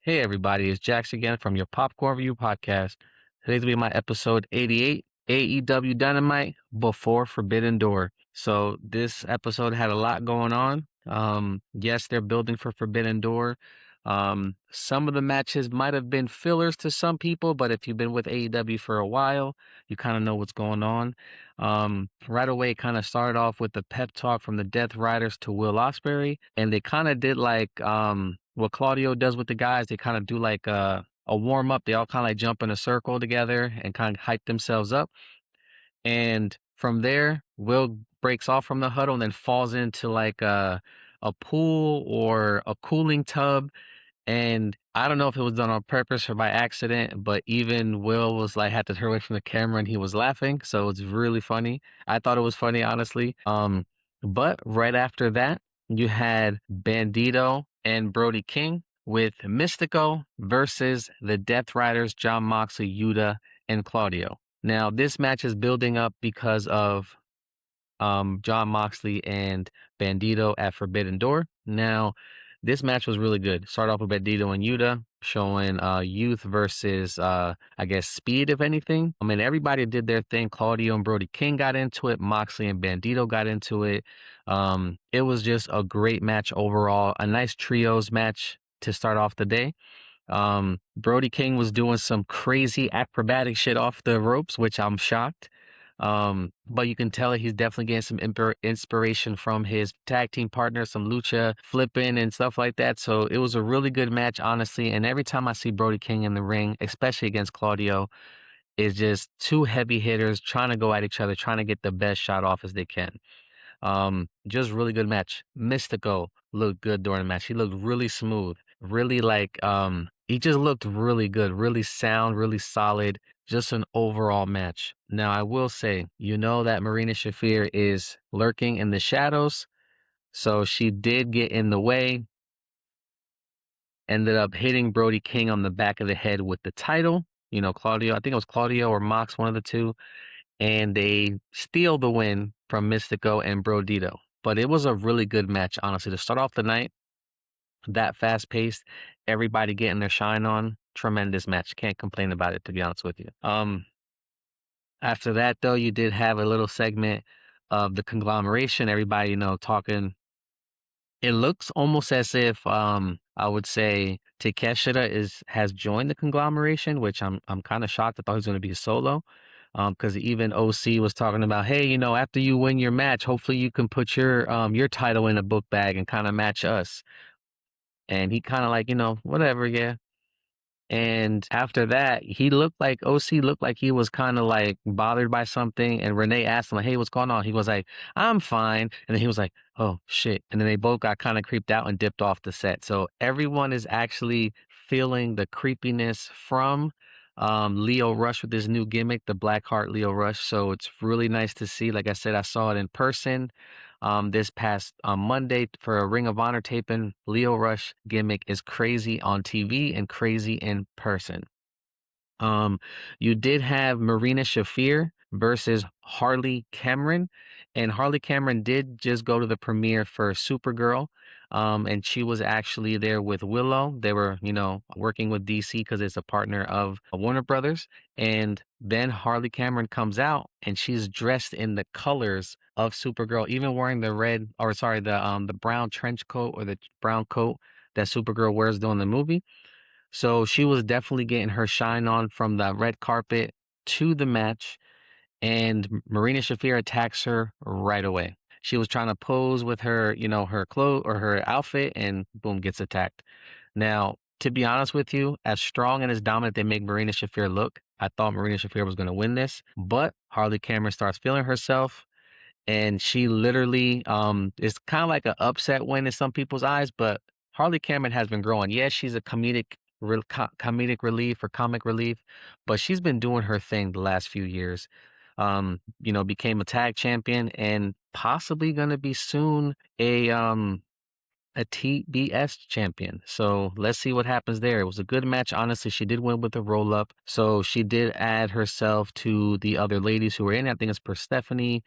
Hey everybody, it's Jax again from your Popcorn Review Podcast. Today's gonna be my episode 88, AEW Dynamite Before Forbidden Door. So this episode had a lot going on. Yes, they're building for Forbidden Door. Some of the matches might have been fillers to some people, but if you've been with AEW for a while, you kind of know what's going on. Right away, kind of started off with the pep talk from the Death Riders to Will Ospreay, and they kind of did like what Claudio does with the guys. They kind of do like a warm up. They all kind of like jump in a circle together and kind of hype themselves up. And from there, Will breaks off from the huddle and then falls into like a pool or a cooling tub, and I don't know if it was done on purpose or by accident, but even Will was like had to turn away from the camera and he was laughing. So it's really funny. I thought it was funny, honestly. But right after that, you had Bandito and Brody King with Mystico versus the Death Riders, John Moxley, Yuta, and Claudio. Now, this match is building up because of John Moxley and Bandito at Forbidden Door. Now, this match was really good. Start off with Bandito and Yuta showing youth versus I guess speed, if anything. I mean, everybody did their thing. Claudio and Brody King got into it. Moxley and Bandito got into it. It was just a great match overall. A nice trios match to start off the day. Brody King was doing some crazy acrobatic shit off the ropes, which I'm shocked. But you can tell that he's definitely getting some inspiration from his tag team partner, some lucha flipping and stuff like that. So it was a really good match, honestly. And every time I see Brody King in the ring, especially against Claudio, it's just two heavy hitters trying to go at each other, trying to get the best shot off as they can. Just really good match. Mystico looked good during the match. He looked really smooth, really like, he just looked really good, really sound, really solid. Just an overall match. Now, I will say, you know that Marina Shafir is lurking in the shadows. So she did get in the way, ended up hitting Brody King on the back of the head with the title. You know, Claudio, I think it was Claudio or Mox, one of the two, and they steal the win from Mystico and Brodito. But it was a really good match, honestly. To start off the night, that fast paced, everybody getting their shine on, tremendous match. Can't complain about it, to be honest with you. After that, though, you did have a little segment of the conglomeration, everybody, talking. It looks almost as if I would say Takeshita has joined the conglomeration, which I'm kind of shocked. I thought he was going to be a solo. Because even OC was talking about, hey, after you win your match, hopefully you can put your title in a book bag and kind of match us. And he kind of like, whatever, yeah. And after that, OC looked like he was kind of like bothered by something. And Renee asked him, like, hey, what's going on? He was like, I'm fine. And then he was like, oh, shit. And then they both got kind of creeped out and dipped off the set. So everyone is actually feeling the creepiness from Leo Rush with his new gimmick, the Blackheart Leo Rush. So it's really nice to see. Like I said, I saw it in person this past Monday for a Ring of Honor taping. Leo Rush gimmick is crazy on TV and crazy in person. You did have Marina Shafir versus Harley Cameron, and Harley Cameron did just go to the premiere for Supergirl. And she was actually there with Willow. They were, working with DC because it's a partner of Warner Brothers. And then Harley Cameron comes out and she's dressed in the colors of Supergirl, even wearing the brown trench coat or the brown coat that Supergirl wears during the movie. So she was definitely getting her shine on from the red carpet to the match, and Marina Shafir attacks her right away. She was trying to pose with her, her clothes or her outfit, and boom, gets attacked. Now, to be honest with you, as strong and as dominant they make Marina Shafir look, I thought Marina Shafir was going to win this, but Harley Cameron starts feeling herself, and she literally it's kind of like an upset win in some people's eyes, but Harley Cameron has been growing. Yes, she's a comedic relief or comic relief, but she's been doing her thing the last few years. Became a tag champion and possibly going to be soon a TBS champion. So let's see what happens there. It was a good match. Honestly, she did win with a roll up. So she did add herself to the other ladies who were in. I think it's Persephone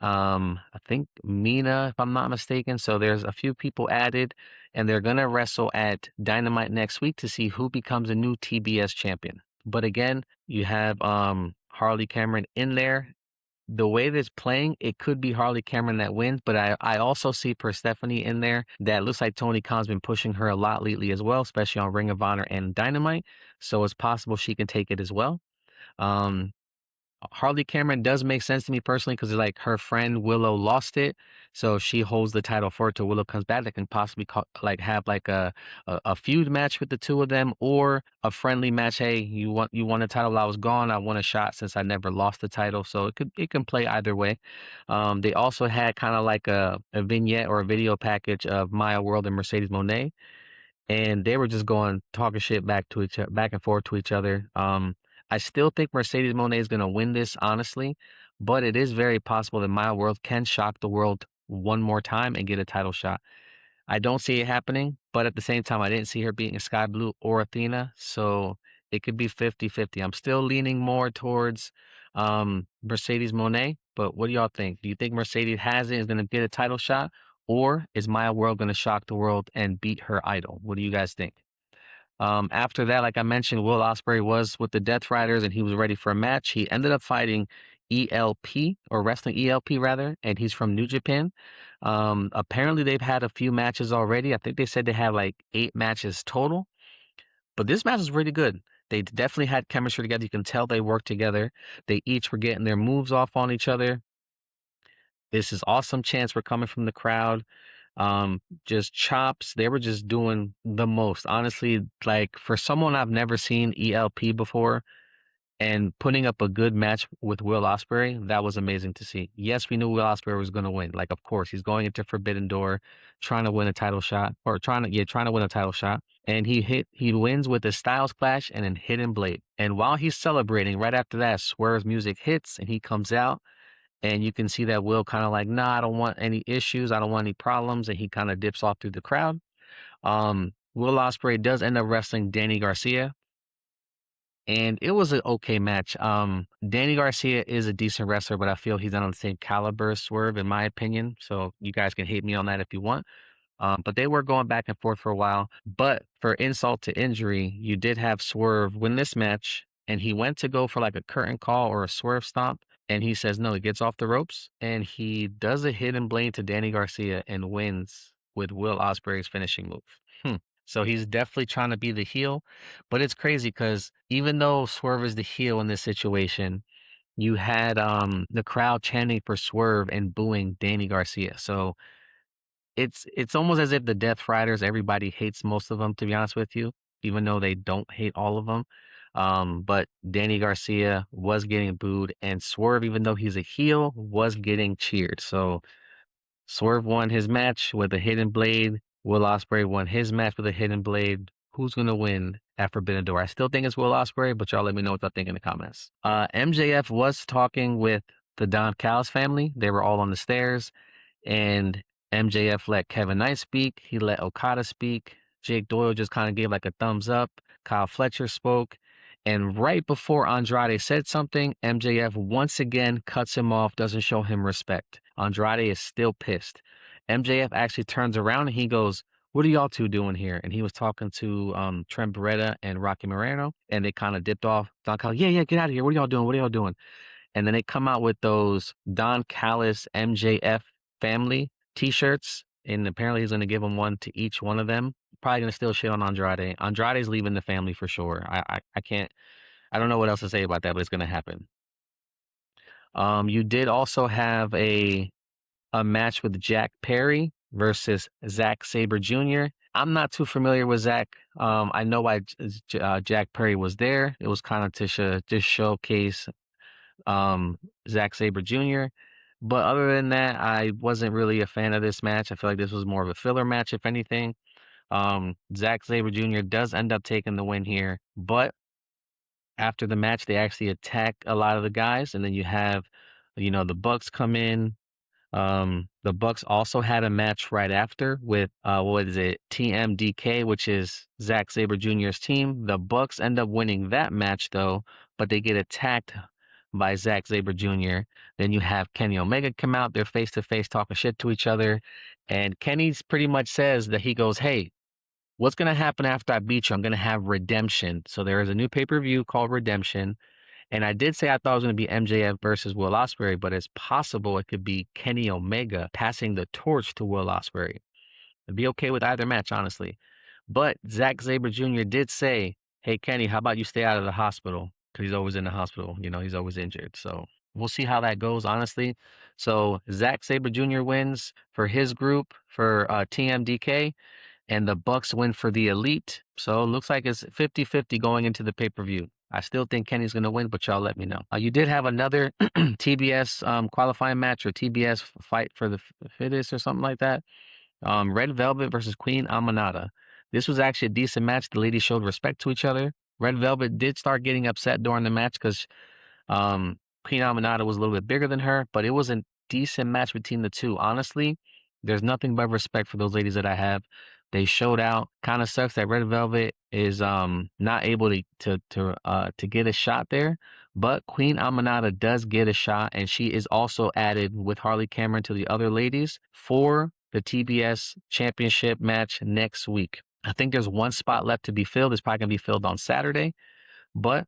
I think Mina, if I'm not mistaken. So there's a few people added, and they're gonna wrestle at Dynamite next week to see who becomes a new TBS champion. But again, you have Harley Cameron in there. The way that it's playing, it could be Harley Cameron that wins, but I also see Persephone in there. That looks like Tony Khan's been pushing her a lot lately as well, especially on Ring of Honor and Dynamite. So it's possible she can take it as well. Um, Harley Cameron does make sense to me personally because like her friend Willow lost it, so she holds the title for it till Willow comes back. They can possibly like have like a feud match with the two of them or a friendly match. Hey, you won the title. I was gone. I won a shot since I never lost the title, so it can play either way. They also had kind of like a vignette or a video package of Maya World and Mercedes Moné, and they were just going talking shit back and forth to each other. I still think Mercedes Moné is going to win this, honestly, but it is very possible that Maya World can shock the world one more time and get a title shot. I don't see it happening, but at the same time, I didn't see her beating Sky Blue or Athena, so it could be 50-50. I'm still leaning more towards Mercedes Moné, but what do y'all think? Do you think Mercedes has it, is going to get a title shot, or is Maya World going to shock the world and beat her idol? What do you guys think? After that, like I mentioned, Will Ospreay was with the Death Riders and he was ready for a match. He ended up fighting ELP or wrestling ELP rather, and he's from New Japan. Apparently they've had a few matches already. I think they said they had like 8 matches total, but this match is really good. They definitely had chemistry together. You can tell they worked together. They each were getting their moves off on each other. This is awesome chants were coming from the crowd. Just chops. They were just doing the most. Honestly, like for someone I've never seen ELP before and putting up a good match with Will Ospreay, that was amazing to see. Yes, we knew Will Ospreay was going to win. Like, of course, he's going into Forbidden Door, trying to win a title shot, or trying to win a title shot. And he wins with a Styles Clash and an Hidden Blade. And while he's celebrating, right after that, Swerve's music hits and he comes out. And you can see that Will kind of like, nah, I don't want any issues. I don't want any problems. And he kind of dips off through the crowd. Will Ospreay does end up wrestling Danny Garcia. And it was an okay match. Danny Garcia is a decent wrestler, but I feel he's not on the same caliber as Swerve, in my opinion. So you guys can hate me on that if you want. But they were going back and forth for a while. But for insult to injury, you did have Swerve win this match, and he went to go for like a curtain call or a Swerve stomp, and he says no. He gets off the ropes, and he does a hidden blade to Danny Garcia and wins with Will Ospreay's finishing move. So he's definitely trying to be the heel, but it's crazy because even though Swerve is the heel in this situation, you had the crowd chanting for Swerve and booing Danny Garcia. So it's almost as if the Death Riders, everybody hates most of them, to be honest with you, even though they don't hate all of them. But Danny Garcia was getting booed, and Swerve, even though he's a heel, was getting cheered. So Swerve won his match with a hidden blade. Will Ospreay won his match with a hidden blade. Who's gonna win at Forbidden Door? I still think it's Will Ospreay, but y'all let me know what y'all think in the comments. MJF was talking with the Don Callis family. They were all on the stairs, and MJF let Kevin Knight speak. He let Okada speak. Jake Doyle just kind of gave like a thumbs up. Kyle Fletcher spoke. And right before Andrade said something, MJF once again cuts him off, doesn't show him respect. Andrade is still pissed. MJF actually turns around and he goes, "What are y'all two doing here?" And he was talking to Trent Beretta and Rocky Moreno, and they kind of dipped off. Don Callis, yeah, get out of here. What are y'all doing? What are y'all doing? And then they come out with those Don Callis MJF family T-shirts, and apparently he's going to give them one to each one of them. Probably going to still shit on Andrade. Andrade's leaving the family for sure. I can't. I don't know what else to say about that, but it's going to happen. You did also have a match with Jack Perry versus Zack Sabre Jr. I'm not too familiar with Zack. I know why Jack Perry was there. It was kind of to just showcase Zack Sabre Jr. But other than that, I wasn't really a fan of this match. I feel like this was more of a filler match, if anything. Zack Sabre Jr. does end up taking the win here, but after the match, they actually attack a lot of the guys, and then you have, the Bucks come in. The Bucks also had a match right after with what is it, TMDK, which is Zack Sabre Jr.'s team. The Bucks end up winning that match though, but they get attacked by Zack Sabre Jr. Then you have Kenny Omega come out. They're face to face talking shit to each other. And Kenny's pretty much says that he goes, hey, what's going to happen after I beat you? I'm going to have redemption. So there is a new pay-per-view called Redemption. And I did say I thought it was going to be MJF versus Will Ospreay, but it's possible it could be Kenny Omega passing the torch to Will Ospreay. I'd be okay with either match, honestly. But Zack Sabre Jr. did say, hey, Kenny, how about you stay out of the hospital? Because he's always in the hospital. You know, he's always injured. So we'll see how that goes, honestly. So Zack Sabre Jr. wins for his group for TMDK, and the Bucks win for the Elite. So it looks like it's 50-50 going into the pay-per-view. I still think Kenny's going to win, but y'all let me know. You did have another TBS qualifying match or TBS fight for the fittest or something like that. Red Velvet versus Queen Amanada. This was actually a decent match. The ladies showed respect to each other. Red Velvet did start getting upset during the match because Queen Amanada was a little bit bigger than her, but it was a decent match between the two. Honestly, there's nothing but respect for those ladies that I have. They showed out. Kind of sucks that Red Velvet is not able to get a shot there, but Queen Amanada does get a shot, and she is also added with Harley Cameron to the other ladies for the TBS Championship match next week. I think there's one spot left to be filled. It's probably going to be filled on Saturday, but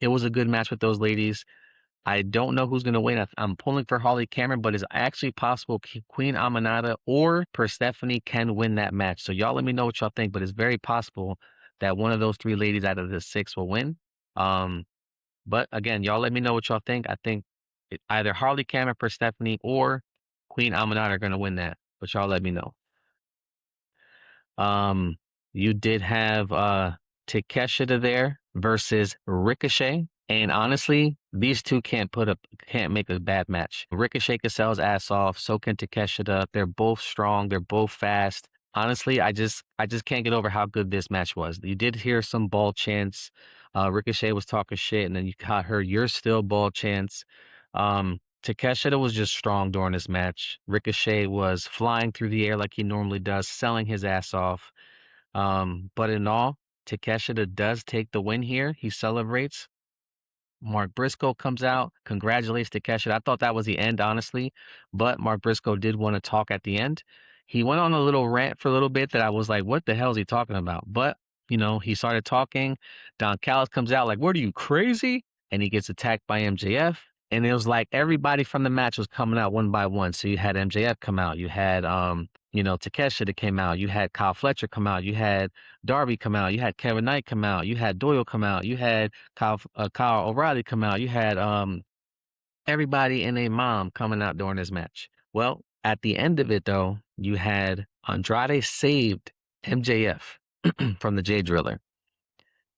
it was a good match with those ladies. I don't know who's going to win. I'm pulling for Harley Cameron, but it's actually possible Queen Amanada or Persephone can win that match. So y'all let me know what y'all think, but it's very possible that one of those three ladies out of the six will win. But again, y'all let me know what y'all think. I think either Harley Cameron, Persephone, or Queen Amanada are going to win that, but y'all let me know. You did have Takeshita there versus Ricochet. And honestly, these two can't make a bad match. Ricochet can sell his ass off, so can Takeshita. They're both strong, they're both fast. Honestly, I just can't get over how good this match was. You did hear some ball chants. Ricochet was talking shit, and then you caught her, you're still ball chants. Takeshita was just strong during this match. Ricochet was flying through the air like he normally does, selling his ass off. But in all, Takeshita does take the win here. He celebrates. Mark Briscoe comes out, congratulates Takeshita. I thought that was the end, honestly, but Mark Briscoe did want to talk at the end. He went on a little rant for a little bit that I was like, what the hell is he talking about? But, you know, he started talking. Don Callis comes out like, what are you, crazy? And he gets attacked by MJF. And it was like everybody from the match was coming out one by one. So you had MJF come out. You had, Takeshita that came out. You had Kyle Fletcher come out. You had Darby come out. You had Kevin Knight come out. You had Doyle come out. You had Kyle O'Reilly come out. You had everybody and a mom coming out during this match. Well, at the end of it, though, you had Andrade saved MJF from the J Driller.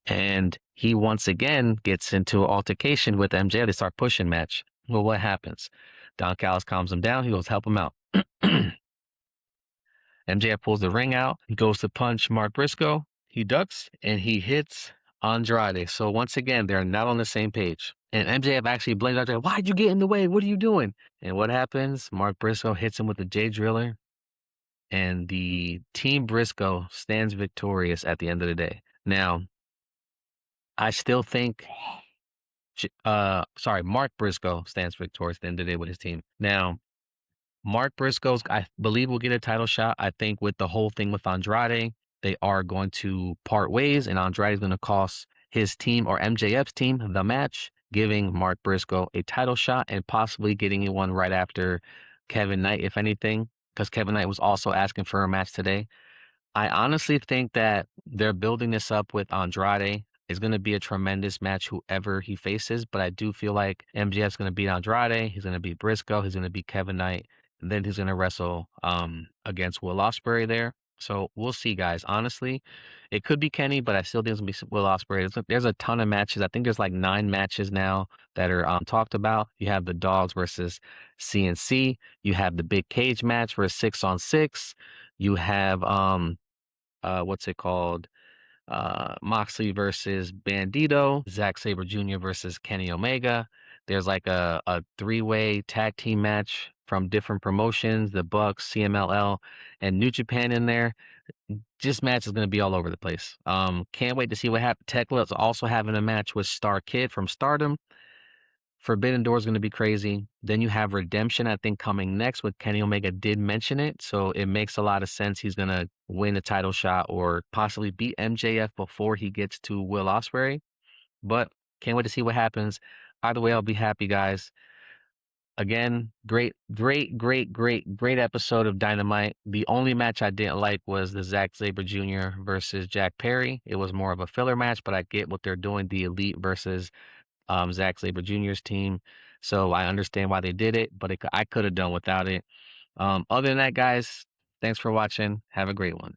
And he once again gets into an altercation with MJF. They start pushing match. Well, what happens? Don Callis calms him down. He goes, help him out. MJF pulls the ring out. He goes to punch Mark Briscoe. He ducks and he hits Andrade. So once again, they're not on the same page. And MJF actually blames Andrade. Why'd you get in the way? What are you doing? And what happens? Mark Briscoe hits him with the J Driller. And the Team Briscoe stands victorious at the end of the day. Now, I still think, Mark Briscoe stands victorious at the end of the day with his team. Now, Mark Briscoe's, I believe, will get a title shot. I think with the whole thing with Andrade, they are going to part ways, and Andrade is going to cost his team or MJF's team the match, giving Mark Briscoe a title shot and possibly getting one right after Kevin Knight, if anything, because Kevin Knight was also asking for a match today. I honestly think that they're building this up with Andrade. It's going to be a tremendous match, whoever he faces, but I do feel like MJF's going to beat Andrade. He's going to beat Briscoe. He's going to beat Kevin Knight. And then he's going to wrestle against Will Ospreay there. So we'll see, guys. Honestly, it could be Kenny, but I still think it's going to be Will Ospreay. There's a ton of matches. I think there's like 9 matches now that are talked about. You have the Dogs versus CNC. You have the Big Cage match for a 6-on-6. You have, what's it called? Moxley versus Bandito, Zack Sabre Jr. versus Kenny Omega. There's like a 3-way tag team match from different promotions, the Bucks, CMLL, and New Japan in there. This match is going to be all over the place. Can't wait to see what happens. Tekla is also having a match with Star Kid from Stardom. Forbidden Door is going to be crazy. Then you have Redemption, I think, coming next with Kenny Omega did mention it. So it makes a lot of sense. He's going to win a title shot or possibly beat MJF before he gets to Will Ospreay. But can't wait to see what happens. Either way, I'll be happy, guys. Again, great episode of Dynamite. The only match I didn't like was the Zack Sabre Jr. versus Jack Perry. It was more of a filler match, but I get what they're doing, the Elite versus Zack Sabre Jr.'s team. So I understand why they did it, but I could have done without it. Other than that, guys, thanks for watching. Have a great one.